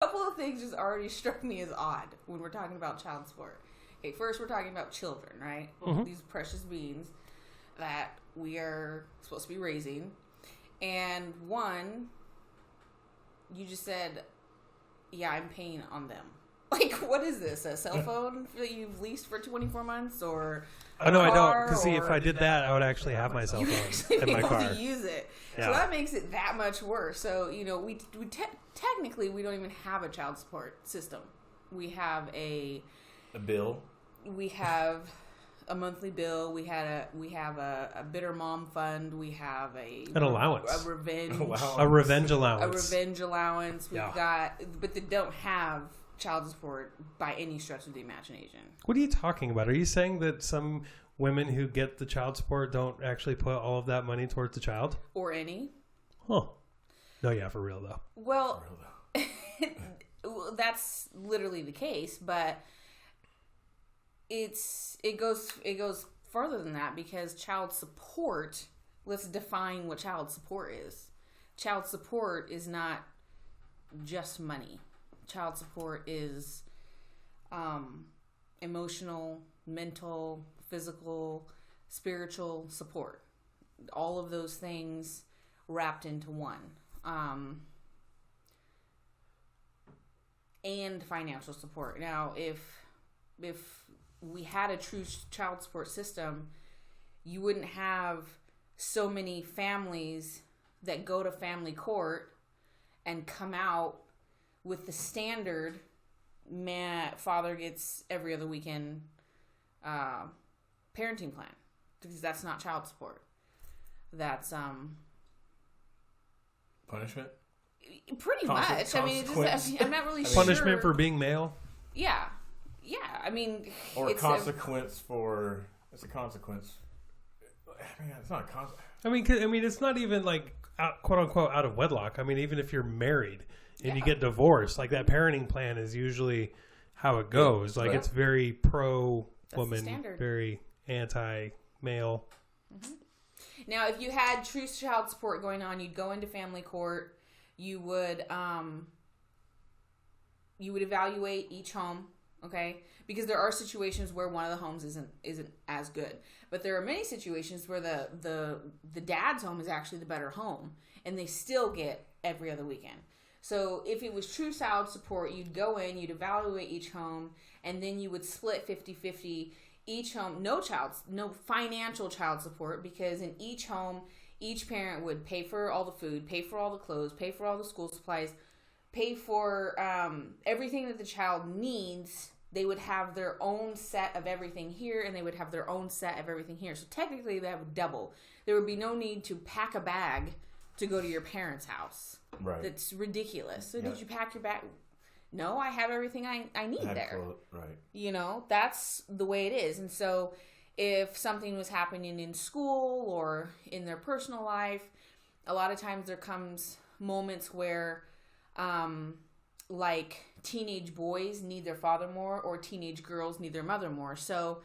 A couple of things just already struck me as odd when we're talking about child support. Okay, first we're talking about children, right? Mm-hmm. These precious beings that we are supposed to be raising. And one, you just said, yeah, I'm paying on them. Like, what is this? A cell phone that you've leased for 24 months, or oh no, I don't. Because see, if I did that, I would actually have my cell phone in my car. To use it, yeah. So that makes it that much worse. So we technically we don't even have a child support system. We have a bill. We have a monthly bill. We have a bitter mom fund. We have an allowance, a revenge allowance. A revenge allowance. We've got, but they don't have child support by any stretch of the imagination. What are you talking about? Are you saying that some women who get the child support don't actually put all of that money towards the child? Or any? Huh. No, yeah, for real though. Well, that's literally the case, but it goes further than that, because child support, let's define what child support is. Child support is not just money. Child support is emotional, mental, physical, spiritual support. All of those things wrapped into one. And financial support. Now, if we had a true child support system, you wouldn't have so many families that go to family court and come out with the standard, father gets every other weekend parenting plan, because that's not child support. That's punishment. Pretty much. I mean, I'm not really sure. Punishment for being male. Yeah. I mean, or it's a consequence. It's a consequence. I mean, it's not a consequence. I mean, it's not even like quote unquote out of wedlock. I mean, even if you're married and you get divorced, like that parenting plan is usually how it goes. Like it's very pro woman, very anti male. Mm-hmm. Now, if you had true child support going on, you'd go into family court. You would evaluate each home, okay? Because there are situations where one of the homes isn't as good, but there are many situations where the dad's home is actually the better home, and they still get every other weekend. So if it was true child support, you'd go in, you'd evaluate each home, and then you would split 50-50 each home. No financial child support, because in each home, each parent would pay for all the food, pay for all the clothes, pay for all the school supplies, pay for everything that the child needs. They would have their own set of everything here, and they would have their own set of everything here. So technically, they have double. There would be no need to pack a bag to go to your parents' house. Right. That's ridiculous. So did you pack your bag? No, I have everything I need there. Right. That's the way it is. And so if something was happening in school or in their personal life, a lot of times there comes moments where like teenage boys need their father more, or teenage girls need their mother more. So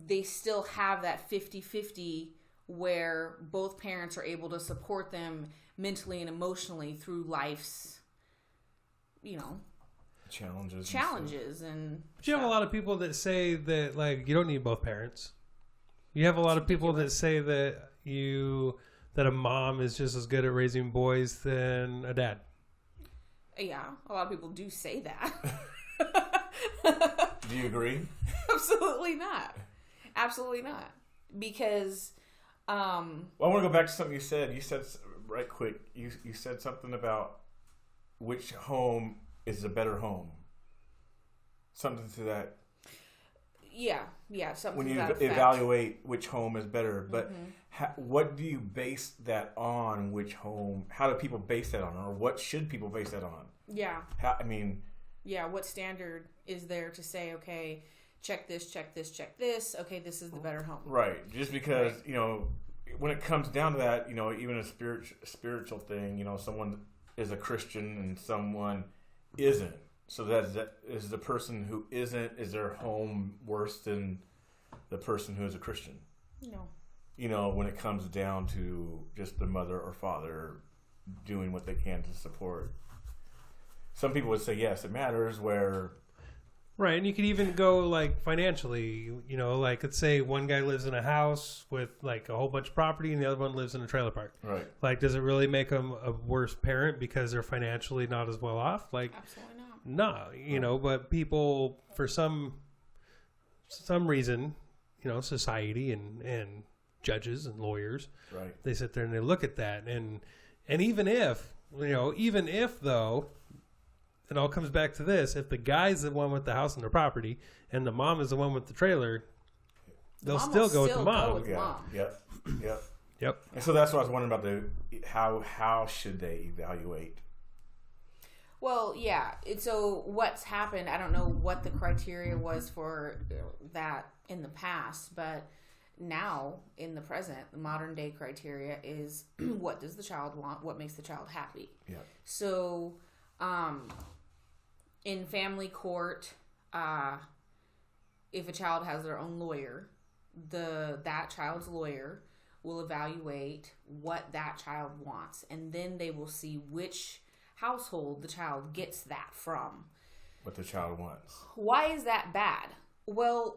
they still have that 50-50 where both parents are able to support them mentally and emotionally through life's, challenges and but you have a lot of people that say that, like, you don't need both parents. You have a lot of people that say that a mom is just as good at raising boys than a dad. Yeah, a lot of people do say that. Do you agree? Absolutely not. Because I want to go back to something you said. You said right quick. You said something about which home is a better home. Something to that. Yeah. Something when you to that evaluate which home is better, but what do you base that on? Which home? How do people base that on, or what should people base that on? Yeah. What standard is there to say, okay, check this. Okay, this is the better home. Right. Just because when it comes down to that, even a spiritual thing, someone is a Christian and someone isn't. So that is the person who isn't, is their home worse than the person who is a Christian? No. When it comes down to just the mother or father doing what they can to support. Some people would say yes, it matters. Where right, and you could even go like financially. Like let's say one guy lives in a house with like a whole bunch of property, and the other one lives in a trailer park. Right. Like, does it really make them a worse parent because they're financially not as well off? Like, absolutely not. No, but people for some reason, society and judges and lawyers, right? They sit there and they look at that, and even if though, it all comes back to this: if the guy's the one with the house and the property, and the mom is the one with the trailer, they'll still go with the mom. Yep. Yep. And so that's what I was wondering about how should they evaluate? Well, yeah. So what's happened, I don't know what the criteria was for that in the past, but now in the present, the modern day criteria is what does the child want? What makes the child happy? Yeah. So, in family court, if a child has their own lawyer, that child's lawyer will evaluate what that child wants, and then they will see which household the child gets that from. What the child wants. Why is that bad? Well,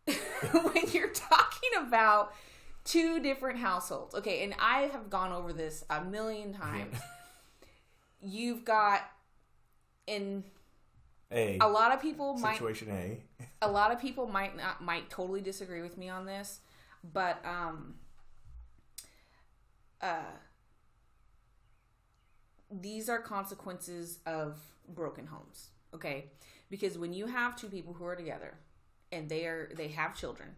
when you're talking about two different households, okay, and I have gone over this a million times. You've got a lot of people a lot of people might totally disagree with me on this, but these are consequences of broken homes, okay? Because when you have two people who are together and they have children,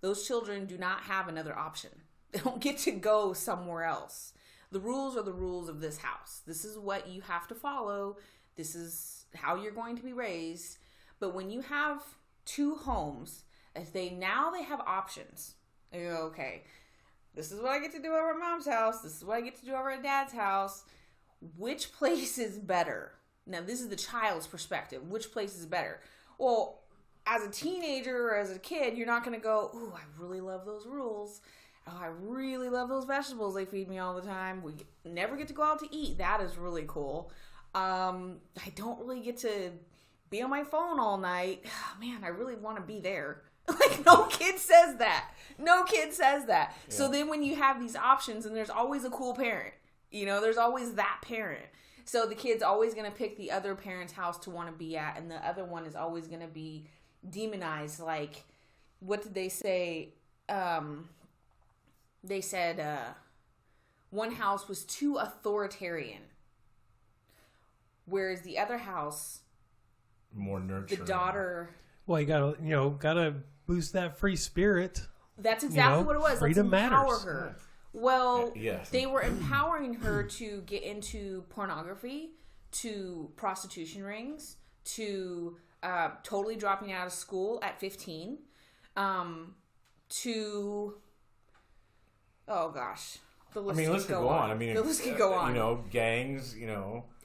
those children do not have another option. They don't get to go somewhere else. The rules are the rules of this house. This is what you have to follow. This is how you're going to be raised. But when you have two homes, they have options. They go, okay, this is what I get to do over at mom's house. This is what I get to do over at dad's house. Which place is better? Now, this is the child's perspective. Which place is better? Well, as a teenager or as a kid, you're not going to go, ooh, I really love those rules. Oh, I really love those vegetables they feed me all the time. We never get to go out to eat. That is really cool. I don't really get to be on my phone all night. Oh, man, I really want to be there. Like, no kid says that. Yeah. So then when you have these options, and there's always a cool parent. There's always that parent. So the kid's always going to pick the other parent's house to want to be at, and the other one is always going to be demonized. Like, what did they say? They said one house was too authoritarian, whereas the other house, more nurturing. The daughter. Well, you gotta boost that free spirit. That's exactly what it was. Freedom matters. Her. Well, yes. They were empowering her to get into pornography, to prostitution rings, to totally dropping out of school at 15, to, oh gosh, the list could go on. The list could go on. Gangs,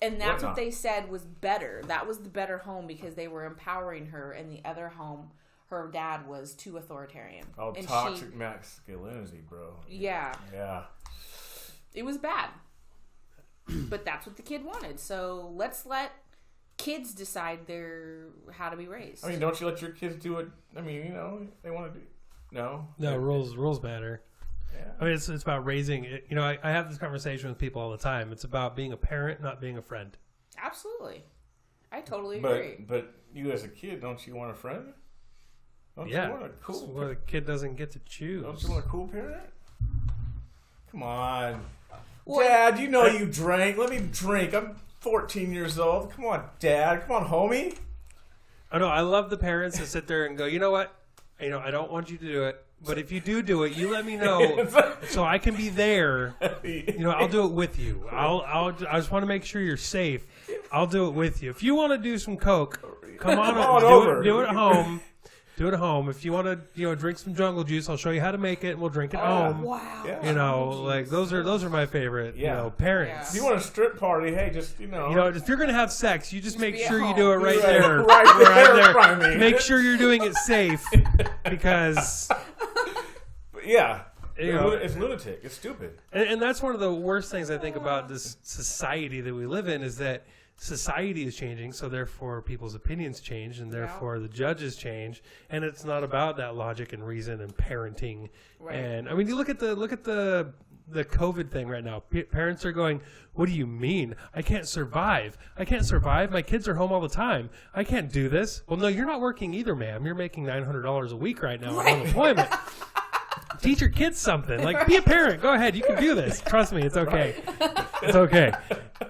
And that's what they said was better. That was the better home because they were empowering her, and the other home, her dad was too authoritarian. Oh, and toxic masculinity, bro. Yeah. Yeah. It was bad. But that's what the kid wanted. So let's let kids decide how to be raised. I mean, don't you let your kids do it? I mean, they want to do. No. Rules matter. Yeah. I mean, it's about raising. I have this conversation with people all the time. It's about being a parent, not being a friend. Absolutely. I totally agree. But you as a kid, don't you want a friend? Don't you want a cool parent? Where the kid doesn't get to choose. Don't you want a cool parent? Come on. Dad, you drank. Let me drink. I'm 14 years old. Come on, Dad. Come on, homie. I know. I love the parents that sit there and go, you know what? I don't want you to do it. But if you do it, you let me know so I can be there. I'll do it with you. I just want to make sure you're safe. I'll do it with you. If you want to do some coke, come on over. Do it at home. Do it at home. If you want to, drink some jungle juice, I'll show you how to make it, and we'll drink it home. Wow. Yeah. Those are my favorite. Parents. If you want a strip party, hey, just if you're gonna have sex, you just make sure you do it right there. Right there. Make sure you're doing it safe, because. Yeah. It's lunatic. It's stupid. And that's one of the worst things I think about this society that we live in is that society is changing, so therefore people's opinions change, and therefore the judges change, and it's not about that logic and reason and parenting. Right. And I mean, you look at the COVID thing right now. Parents are going, "What do you mean? I can't survive. I can't survive. My kids are home all the time. I can't do this." Well, no, you're not working either, ma'am. You're making $900 a week right now on unemployment. Teach your kids something. Like, be a parent. Go ahead. You can do this. Trust me. It's okay. It's okay.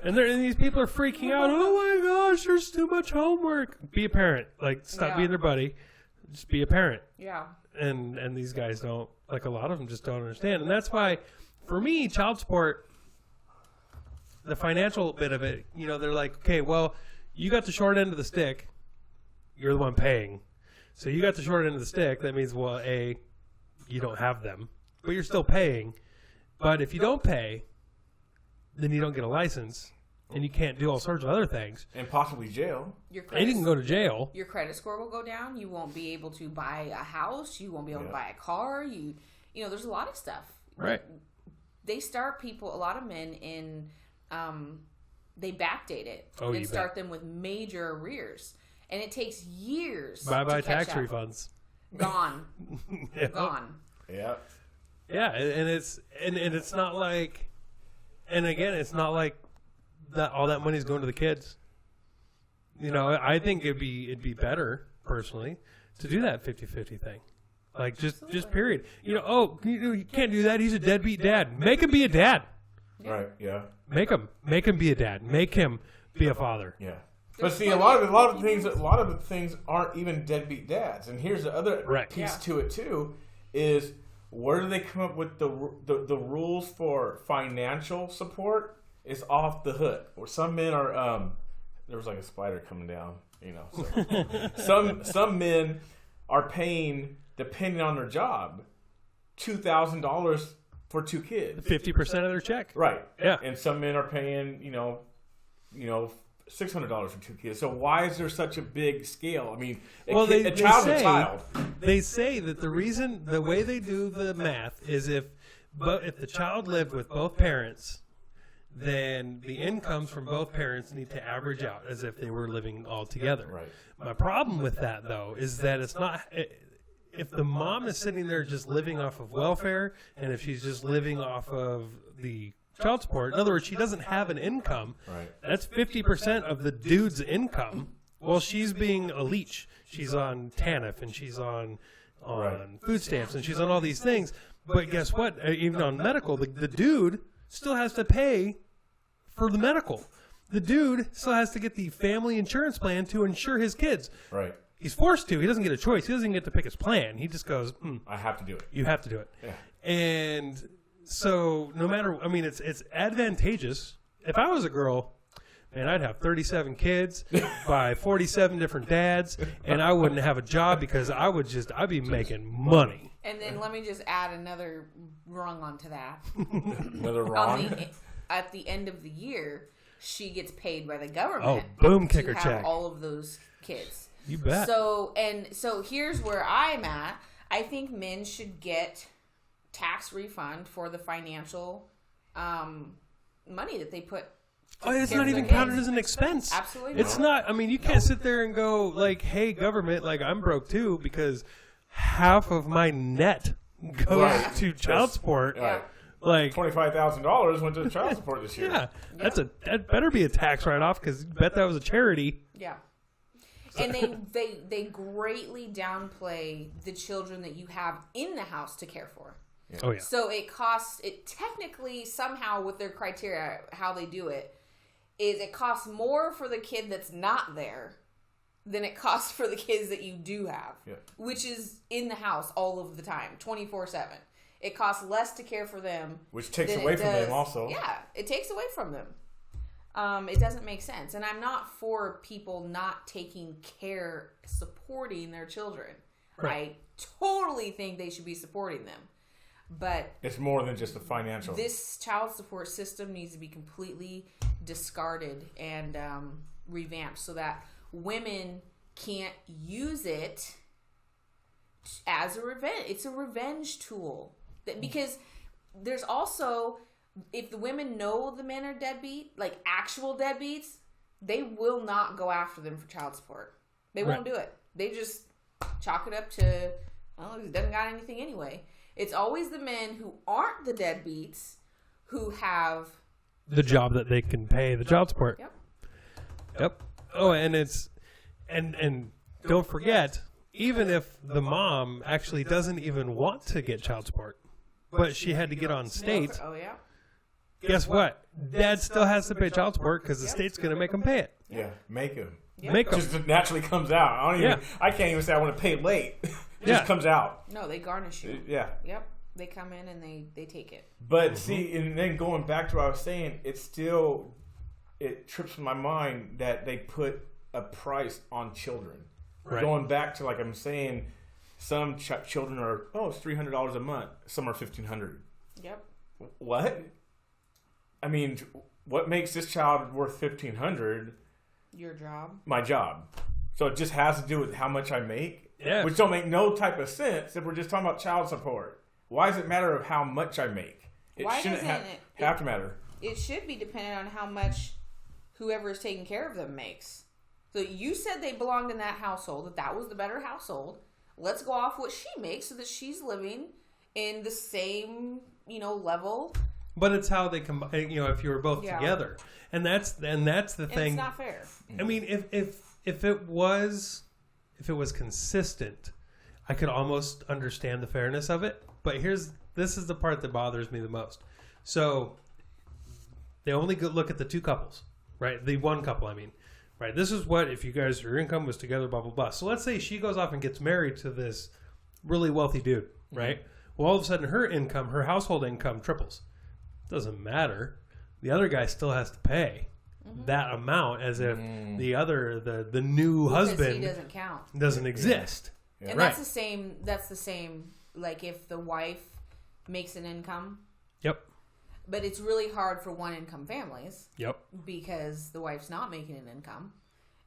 And these people are freaking out. Oh, my gosh, there's too much homework. Be a parent. Like, stop being their buddy. Just be a parent. Yeah. And these guys don't, like, a lot of them just don't understand. And that's why, for me, child support, the financial bit of it, they're like, okay, well, you got the short end of the stick. You're the one paying. So you got the short end of the stick. That means, well, A, you don't have them, but you're still paying. But if you don't pay, then you don't get a license, and you can't do all sorts of other things. And possibly jail. And you can go to jail. Your credit score will go down. You won't be able to buy a house. You won't be able to buy a car. There's a lot of stuff. Right. They start people, a lot of men in, they backdate it. Oh, and start them with major arrears. And it takes years. Bye-bye tax refunds. Gone. Gone. Yeah. Yeah, and it's not like, and again, it's not like that all that money's going to the kids. I think it'd be better personally to do that 50-50 thing. Like just period. You can't do that. He's a deadbeat dad. Make him be a dad. Right. Yeah. Make him be a dad. Make him be a father. Yeah. But see, a lot of the things aren't even deadbeat dads. And here's the other piece to it too, is where do they come up with the rules for financial support? Is off the hook. Or some men are there was like a spider coming down. So some men are paying, depending on their job, $2,000 for 2 kids. 50% of their check. Right. Yeah. And some men are paying, $600 for 2 kids. So why is there such a big scale? I mean, a child's a child. They say that the way they do the math is if the child lived with both parents, then the incomes from both parents need to average out as if they were living all together. Right. My problem with that, though, is that it's not. If the mom is sitting there just living off of welfare, and if she's just living off of the child support, in other words, she doesn't have an income. Right. That's 50% of the dude's income. Well, she's being a leech. She's on TANF, and she's on food stamps, and she's on all these things. But guess what? Even on medical, the dude still has to pay for the medical. The dude still has to get the family insurance plan to insure his kids. Right. He's forced to. He doesn't get a choice. He doesn't even get to pick his plan. He just goes, I have to do it. You have to do it. Yeah. And so no matter, it's advantageous. If I was a girl, man, I'd have 37 kids by 47 different dads, and I wouldn't have a job because I'd be making money. And then let me just add another rung onto that. Another rung? At the end of the year, she gets paid by the government. Oh, boom, kicker to have check. all of those kids. You bet. So here's where I'm at. I think men should get tax refund for the financial money that they put. Oh, it's not even counted as an expense. Absolutely. It's not. I mean, you can't sit there and go like, "Hey, government, like I'm broke too," because half of my net goes to child support. Right. Like $25,000 went to child support this year. Yeah, that better be a tax write-off because bet that was a charity. Yeah. And they greatly downplay the children that you have in the house to care for. Yeah. Oh yeah. So it technically somehow with their criteria, how they do it, is it costs more for the kid that's not there than it costs for the kids that you do have, which is in the house all of the time, 24/7. It costs less to care for them. Which takes away from them also. Yeah, it takes away from them. It doesn't make sense. And I'm not for people not taking care, supporting their children. Right. I totally think they should be supporting them. But it's more than just the financial. This child support system needs to be completely discarded and revamped so that women can't use it as a revenge. It's a revenge tool. Because there's also, if the women know the men are deadbeat, like actual deadbeats, they will not go after them for child support. They won't do it. They just chalk it up to, well, he doesn't got anything anyway. It's always the men who aren't the deadbeats who have the job that they can pay the child support. Yep. Oh, and it's and don't forget, even if the mom actually doesn't even want to get child support, but she had to get on state. Oh yeah. Guess what? Dad still has to pay child support because the state's going to make him pay it. Yeah, make him. Yep. Make him. Just naturally comes out. I can't even say I want to pay late. It just comes out. No, they garnish you. Yeah. Yep. They come in and they take it. But see, and then going back to what I was saying, it trips my mind that they put a price on children. Right. Going back to, like I'm saying, some children are, it's $300 a month. Some are $1,500. Yep. What? I mean, what makes this child worth $1,500? Your job. My job. So it just has to do with how much I make? Yeah. Which don't make no type of sense if we're just talking about child support. Why does it matter of how much I make? Why shouldn't doesn't have to matter. It should be dependent on how much whoever is taking care of them makes. So you said they belonged in that household, that was the better household. Let's go off what she makes so that she's living in the same, level. But it's how they combine. If you were both together, and that's the thing. It's not fair. I mean, if it was consistent, I could almost understand the fairness of it. But this is the part that bothers me the most. So they only look at the two couples, right? The one couple, I mean, right? This is what if your income was together, blah blah blah. So let's say she goes off and gets married to this really wealthy dude, right? Mm-hmm. Well, all of a sudden her household income triples. Doesn't matter. The other guy still has to pay that amount as if the new husband he doesn't count. Doesn't exist. Yeah. And that's the same like if the wife makes an income. Yep. But it's really hard for one income families. Yep. Because the wife's not making an income.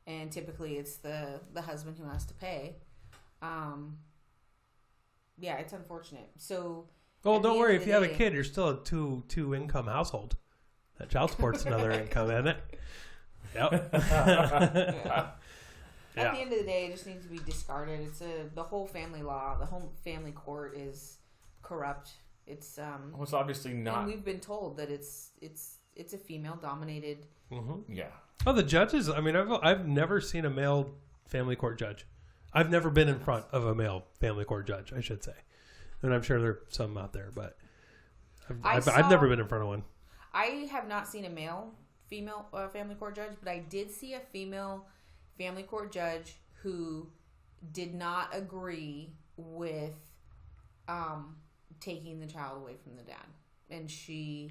And typically it's the husband who has to pay. Yeah, it's unfortunate. So well, don't worry. If you have a kid, you're still a two income household. That child support's another income, isn't it? Yep. Yeah. At the end of the day, it just needs to be discarded. It's the whole family law, the whole family court is corrupt. It's it's obviously not. And we've been told that it's a female dominated. Mm-hmm. Yeah. Oh, the judges. I mean, I've never seen a male family court judge. I've never been in front of a male family court judge, I should say. And I'm sure there are some out there, but I've never been in front of one. I have not seen a female family court judge, but I did see a female family court judge who did not agree with taking the child away from the dad. And she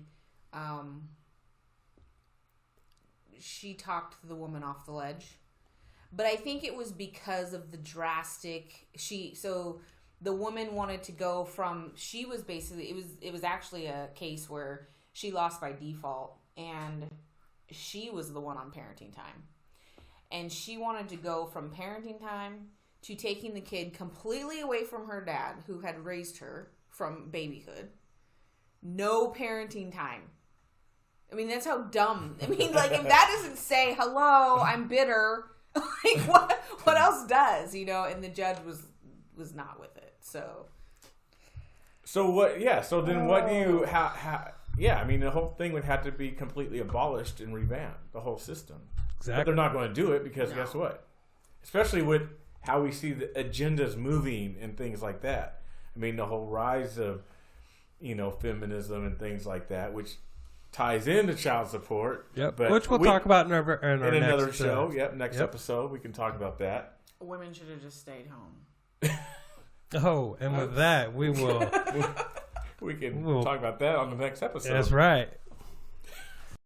talked the woman off the ledge. But I think it was because of the drastic... The woman wanted to go from... She was basically... It was actually a case where she lost by default. And she was the one on parenting time. And she wanted to go from parenting time to taking the kid completely away from her dad, who had raised her from babyhood. No parenting time. I mean, that's how dumb... I mean, like, if that doesn't say, hello, I'm bitter... Like what else does, and the judge was not with it. So what? Yeah. So then, what do you? I mean, the whole thing would have to be completely abolished and revamped. The whole system. Exactly. But they're not going to do it because guess what? Especially with how we see the agendas moving and things like that. I mean, the whole rise of feminism and things like that, which ties into child support. Yep. But which we'll talk about in our another next show. Next episode we can talk about that. Women should have just stayed home. Oh, and with that we will we can talk about that on the next episode. That's right.